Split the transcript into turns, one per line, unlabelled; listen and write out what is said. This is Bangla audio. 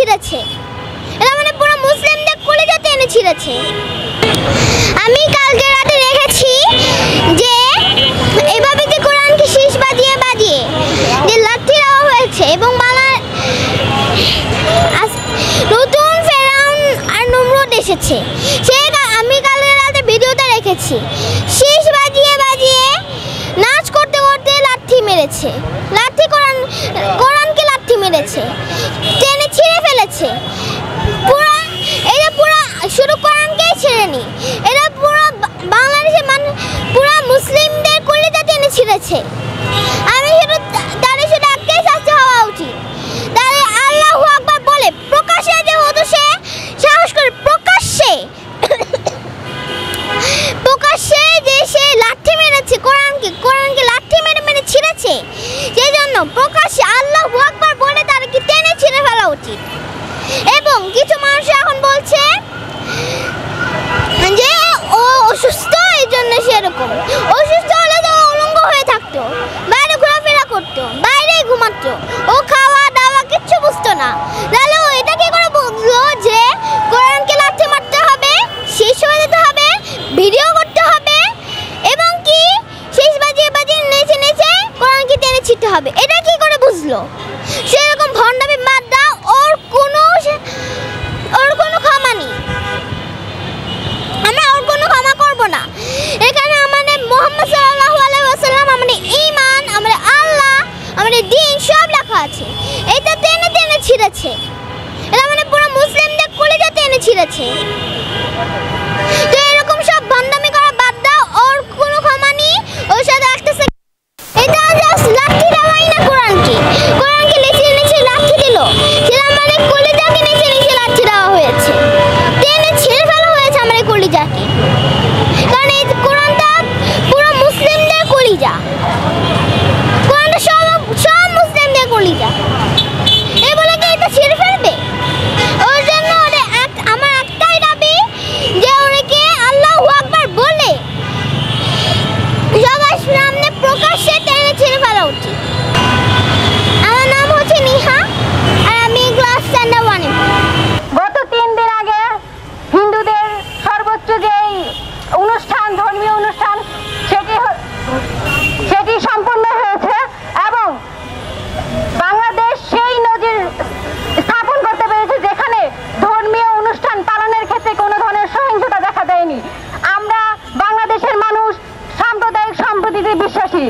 ছিঁড়েছে, এটা মানে পুরো মুসলিমদের কলিজা টেনে ছিঁড়েছে। আমি কালকে রাতে দেখেছি যে এইভাবে যে কোরআনকে শীষ বাজিয়ে বাজিয়ে যে লাঠি দেওয়া হয়েছে এবং নতুন ফেরাউন আর নমরুদ এসেছে, আমি কালকে রাতে ভিডিওটা রেখেছি। শীষ বাজিয়ে বাজিয়ে নাচ করতে করতে লাঠি মেরেছে, কোরআনকে লাঠি মেরেছে, টেনে ছিঁড়ে ফেলেছে। পুরা শুধু কোরআনকেই ছেড়েনি, এটা পুরো বাংলাদেশের পুরো মুসলিমদের কলিজা টেনে ছিঁড়েছে। আমি তাদের শুধু একটাই শাস্তি হওয়া উচিত, তাদের আল্লাহু আকবার বলে প্রকাশ্যে, যেহেতু সে সাহস করে প্রকাশ্যে যে সে লাঠি মেরেছে, কোরআনকে লাঠি মেরে মেরে ছিঁড়েছে, সেই জন্য প্রকাশ্যে আল্লাহু আকবার বলে তাদেরকে টেনে ছিঁড়ে ফেলা উচিত। এবং কিছু মানুষ এখন বলছে যে ও অসুস্থ, এই জন্য সেরকম। অসুস্থ হলে তো উলঙ্গ হয়ে থাকতো, বাইরে ঘোরাফেরা করতো, বাইরেই ঘুমাতো, ও খাওয়া দাওয়া কিচ্ছু বুঝতো না। তাহলে ও এটা কি করে বুঝলো যে কোরআনকে লাঠি মারতে হবে, শেষ হয়ে যেতে হবে, ভিডিও করতে হবে এবং কি শেষ বাজিয়ে বাজিয়ে নেচে নেচে কোরআনকে টেনে ছিঁড়তে হবে? এটা কি করে বুঝলো? সেরকম ভণ্ডামি বাদ দাও, ওর কোনো ক্ষমা নেই, আমরা ওর কোনো ক্ষমা করব না। এখানে আমাদের মুহাম্মদ সাল্লাল্লাহু আলাইহি ওয়াসাল্লাম, আমাদের ঈমান, আমাদের আল্লাহ, আমাদের দ্বীন সব লেখা আছে। এটা টেনে টেনে ছিঁড়েছে, এটা মানে পুরো মুসলিমদের কলিজা টেনে ছিঁড়েছে। তো এরকম সব ভণ্ডামি করা বাদ দাও, ওর কোনো ক্ষমা নেই। ওর সাথে একটা এটা জাস্ট লাঠি দেওয়াই না, কোরআনকে লেচে লেচে লাঠি দিল, সেটা আমাদের কলিজাকে নেচে নেচে লাঠি দেওয়া হয়েছে, টেনে ছিঁড়ে ফেলা হয়েছে আমাদের কলিজাকে। কারণ এই কোরআনটা পুরো মুসলিমদের কলিজা, কোরআনটা সব মুসলিমদের কলিজা, এই বলে কি এটা ছিঁড়ে ফেলবে? ওর জন্য আমার একটাই দাবি যে ওকে আল্লাহু আকবার বলে সবার সামনে প্রকাশ্যে টেনে ছিঁড়ে ফেলা উচিত। আমার নাম হচ্ছে নিহা, আর আমি ক্লাস স্ট্যান্ডার্ড 1-এ।
গত 3 দিন আগে হিন্দুদের সর্বোচ্চ যে অনুষ্ঠান, ধর্মীয় অনুষ্ঠান, সেটি সম্পন্ন হয়েছে এবং বাংলাদেশ সেই নজির স্থাপন করতে পেরেছে যেখানে ধর্মীয় অনুষ্ঠান পালনের ক্ষেত্রে কোনো ধরনের সহিংসতা দেখা দেয়নি। আমরা বাংলাদেশের মানুষ সাম্প্রদায়িক সম্প্রীতিতে বিশ্বাসী।